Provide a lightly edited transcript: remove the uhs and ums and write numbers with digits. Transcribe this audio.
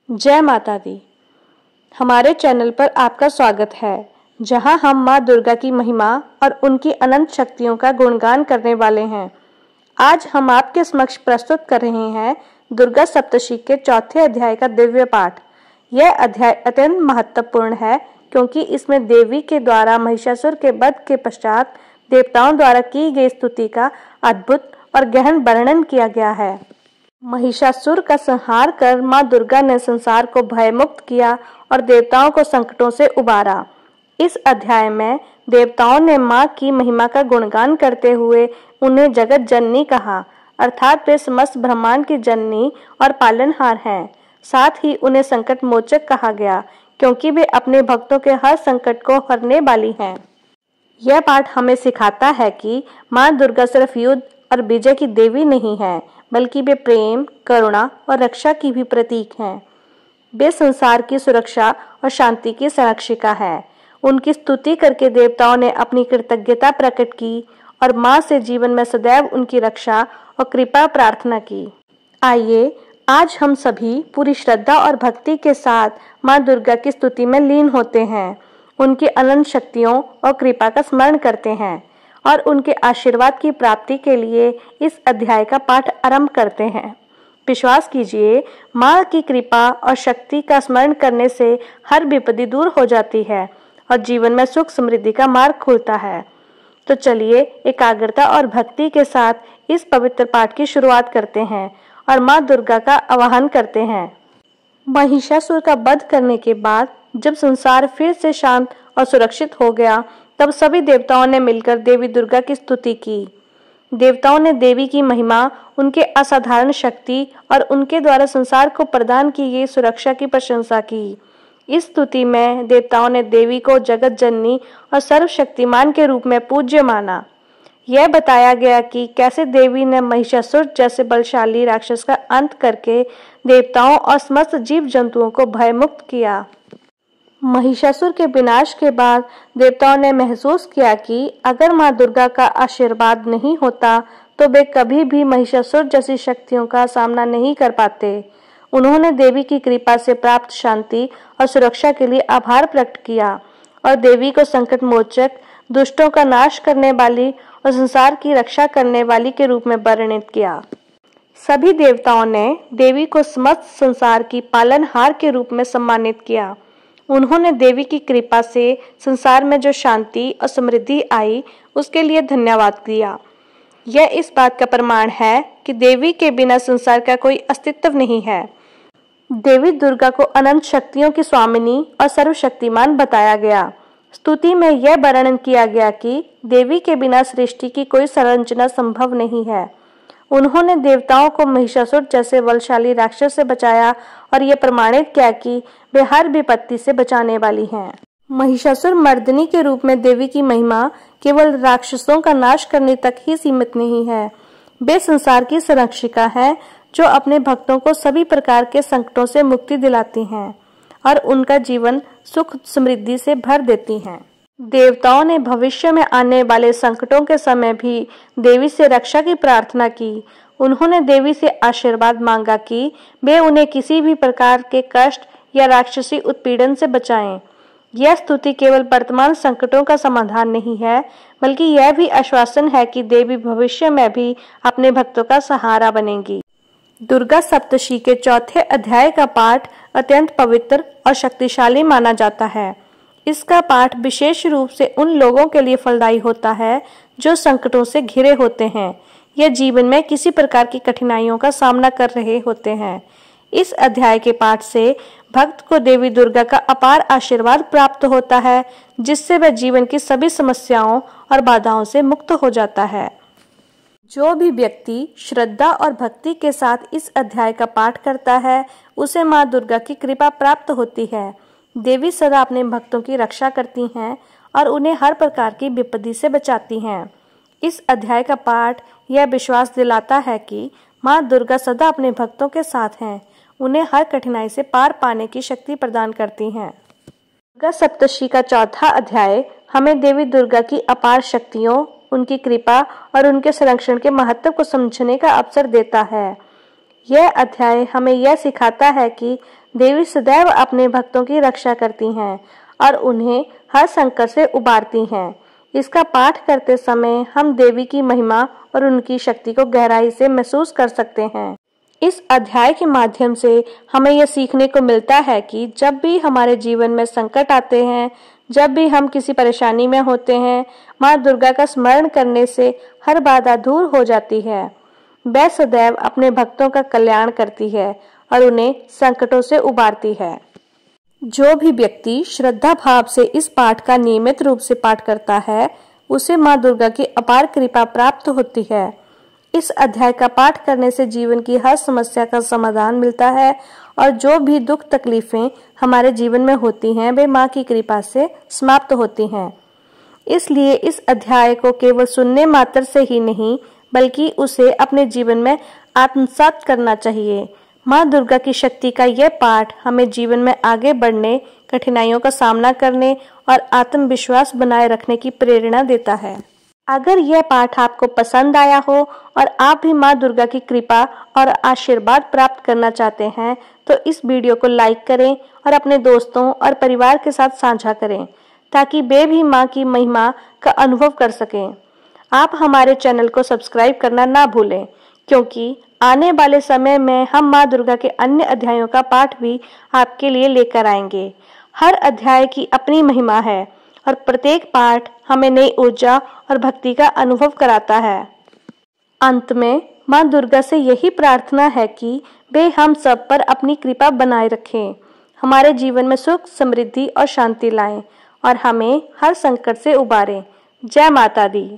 जय माता दी। हमारे चैनल पर आपका स्वागत है, जहां हम मां दुर्गा की महिमा और उनकी अनंत शक्तियों का गुणगान करने वाले हैं। आज हम आपके समक्ष प्रस्तुत कर रहे हैं दुर्गा सप्तशती के चौथे अध्याय का दिव्य पाठ। यह अध्याय अत्यंत महत्वपूर्ण है क्योंकि इसमें देवी के द्वारा महिषासुर के वध के पश्चात देवताओं द्वारा की गई स्तुति का अद्भुत और गहन वर्णन किया गया है। महिषासुर का संहार कर मां दुर्गा ने संसार को भयमुक्त किया और देवताओं को संकटों से उबारा। इस अध्याय में देवताओं ने मां की महिमा का गुणगान करते हुए उन्हें जगत जननी कहा, अर्थात वे समस्त ब्रह्मांड की जननी और पालनहार हैं। साथ ही उन्हें संकट मोचक कहा गया क्योंकि वे अपने भक्तों के हर संकट को हरने वाली हैं। यह पाठ हमें सिखाता है कि मां दुर्गा सिर्फ युद्ध और विजय की देवी नहीं है, बल्कि वे प्रेम, करुणा और रक्षा की भी प्रतीक हैं। वे संसार की सुरक्षा और शांति की संरक्षिका है। उनकी स्तुति करके देवताओं ने अपनी कृतज्ञता प्रकट की और मां से जीवन में सदैव उनकी रक्षा और कृपा प्रार्थना की। आइए आज हम सभी पूरी श्रद्धा और भक्ति के साथ मां दुर्गा की स्तुति में लीन होते हैं, उनकी अनंत शक्तियों और कृपा का स्मरण करते हैं और उनके आशीर्वाद की प्राप्ति के लिए इस अध्याय का पाठ आरंभ करते हैं। विश्वास कीजिए, मां की कृपा और शक्ति का स्मरण करने से हर विपत्ति दूर हो जाती है और जीवन में सुख समृद्धि का मार्ग खुलता है। तो चलिए एकाग्रता और भक्ति के साथ इस पवित्र पाठ की शुरुआत करते हैं और मां दुर्गा का आवाहन करते हैं। महिषासुर का वध करने के बाद जब संसार फिर से शांत और सुरक्षित हो गया, तब सभी देवताओं ने मिलकर देवी दुर्गा की स्तुति की। देवताओं ने देवी की महिमा, उनके असाधारण शक्ति और उनके द्वारा संसार को प्रदान की गई सुरक्षा की प्रशंसा की। इस स्तुति में देवताओं ने देवी को जगत जननी और सर्वशक्तिमान के रूप में पूज्य माना। यह बताया गया कि कैसे देवी ने महिषासुर जैसे बलशाली राक्षस का अंत करके देवताओं और समस्त जीव जंतुओं को भयमुक्त किया। महिषासुर के विनाश के बाद देवताओं ने महसूस किया कि अगर मां दुर्गा का आशीर्वाद नहीं होता तो वे कभी भी महिषासुर जैसी शक्तियों का सामना नहीं कर पाते। उन्होंने देवी की कृपा से प्राप्त शांति और सुरक्षा के लिए आभार प्रकट किया और देवी को संकट मोचक, दुष्टों का नाश करने वाली और संसार की रक्षा करने वाली के रूप में वर्णित किया। सभी देवताओं ने देवी को समस्त संसार की पालनहार के रूप में सम्मानित किया। उन्होंने देवी की कृपा से संसार में जो शांति और समृद्धि आई, उसके लिए धन्यवाद दिया। यह इस बात का प्रमाण है कि देवी के बिना संसार का कोई अस्तित्व नहीं है। देवी दुर्गा को अनंत शक्तियों की स्वामिनी और सर्वशक्तिमान बताया गया। स्तुति में यह वर्णन किया गया कि देवी के बिना सृष्टि की कोई संरचना संभव नहीं है। उन्होंने देवताओं को महिषासुर जैसे बलशाली राक्षस से बचाया और ये प्रमाणित किया कि वे हर विपत्ति से बचाने वाली हैं। महिषासुर मर्दिनी के रूप में देवी की महिमा केवल राक्षसों का नाश करने तक ही सीमित नहीं है। वे संसार की संरक्षिका है जो अपने भक्तों को सभी प्रकार के संकटों से मुक्ति दिलाती हैं और उनका जीवन सुख समृद्धि से भर देती हैं। देवताओं ने भविष्य में आने वाले संकटों के समय भी देवी से रक्षा की प्रार्थना की। उन्होंने देवी से आशीर्वाद मांगा कि वे उन्हें किसी भी प्रकार के कष्ट या राक्षसी उत्पीड़न से बचाएं। यह स्तुति केवल वर्तमान संकटों का समाधान नहीं है, बल्कि यह भी आश्वासन है कि देवी भविष्य में भी अपने भक्तों का सहारा बनेगी। दुर्गा सप्तशती के चौथे अध्याय का पाठ अत्यंत पवित्र और शक्तिशाली माना जाता है। इसका पाठ विशेष रूप से उन लोगों के लिए फलदायी होता है जो संकटों से घिरे होते हैं या जीवन में किसी प्रकार की कठिनाइयों का सामना कर रहे होते हैं। इस अध्याय के पाठ से भक्त को देवी दुर्गा का अपार आशीर्वाद प्राप्त होता है, जिससे वह जीवन की सभी समस्याओं और बाधाओं से मुक्त हो जाता है। जो भी व्यक्ति श्रद्धा और भक्ति के साथ इस अध्याय का पाठ करता है, उसे मां दुर्गा की कृपा प्राप्त होती है। देवी सदा अपने भक्तों की रक्षा करती हैं और उन्हें हर प्रकार की विपत्ति से बचाती हैं। इस अध्याय का पाठ यह विश्वास दिलाता है कि मां दुर्गा सदा अपने भक्तों के साथ हैं, उन्हें हर कठिनाई से पार पाने की शक्ति प्रदान करती हैं। दुर्गा सप्तशती का चौथा अध्याय हमें देवी दुर्गा की अपार शक्तियों, उनकी कृपा और उनके संरक्षण के महत्व को समझने का अवसर देता है। यह अध्याय हमें यह सिखाता है कि देवी सदैव अपने भक्तों की रक्षा करती हैं और उन्हें हर संकट से उबारती हैं। इसका पाठ करते समय हम देवी की महिमा और उनकी शक्ति को गहराई से महसूस कर सकते हैं। इस अध्याय के माध्यम से हमें यह सीखने को मिलता है कि जब भी हमारे जीवन में संकट आते हैं, जब भी हम किसी परेशानी में होते हैं, माँ दुर्गा का स्मरण करने से हर बाधा दूर हो जाती है। वह सदैव अपने भक्तों का कल्याण करती है और उन्हें संकटों से उबारती है। जो भी व्यक्ति श्रद्धा भाव से इस पाठ का नियमित रूप से पाठ करता है, उसे माँ दुर्गा की अपार कृपा प्राप्त होती है। इस अध्याय का पाठ करने से जीवन की हर समस्या का समाधान मिलता है और जो भी दुख तकलीफें हमारे जीवन में होती हैं, वे माँ की कृपा से समाप्त होती हैं। इसलिए इस अध्याय को केवल सुनने मात्र से ही नहीं, बल्कि उसे अपने जीवन में आत्मसात करना चाहिए। माँ दुर्गा की शक्ति का यह पाठ हमें जीवन में आगे बढ़ने, कठिनाइयों का सामना करने और आत्मविश्वास बनाए रखने की प्रेरणा देता है। अगर यह पाठ आपको पसंद आया हो और आप भी माँ दुर्गा की कृपा और आशीर्वाद प्राप्त करना चाहते हैं, तो इस वीडियो को लाइक करें और अपने दोस्तों और परिवार के साथ साझा करें, ताकि वे भी माँ की महिमा का अनुभव कर सकें। आप हमारे चैनल को सब्सक्राइब करना ना भूलें, क्योंकि आने वाले समय में हम माँ दुर्गा के अन्य अध्यायों का पाठ भी आपके लिए लेकर आएंगे। हर अध्याय की अपनी महिमा है और प्रत्येक पाठ हमें नई ऊर्जा और भक्ति का अनुभव कराता है। अंत में माँ दुर्गा से यही प्रार्थना है कि वे हम सब पर अपनी कृपा बनाए रखें, हमारे जीवन में सुख, समृद्धि और शांति लाएं और हमें हर संकट से उबारें। जय माता दी।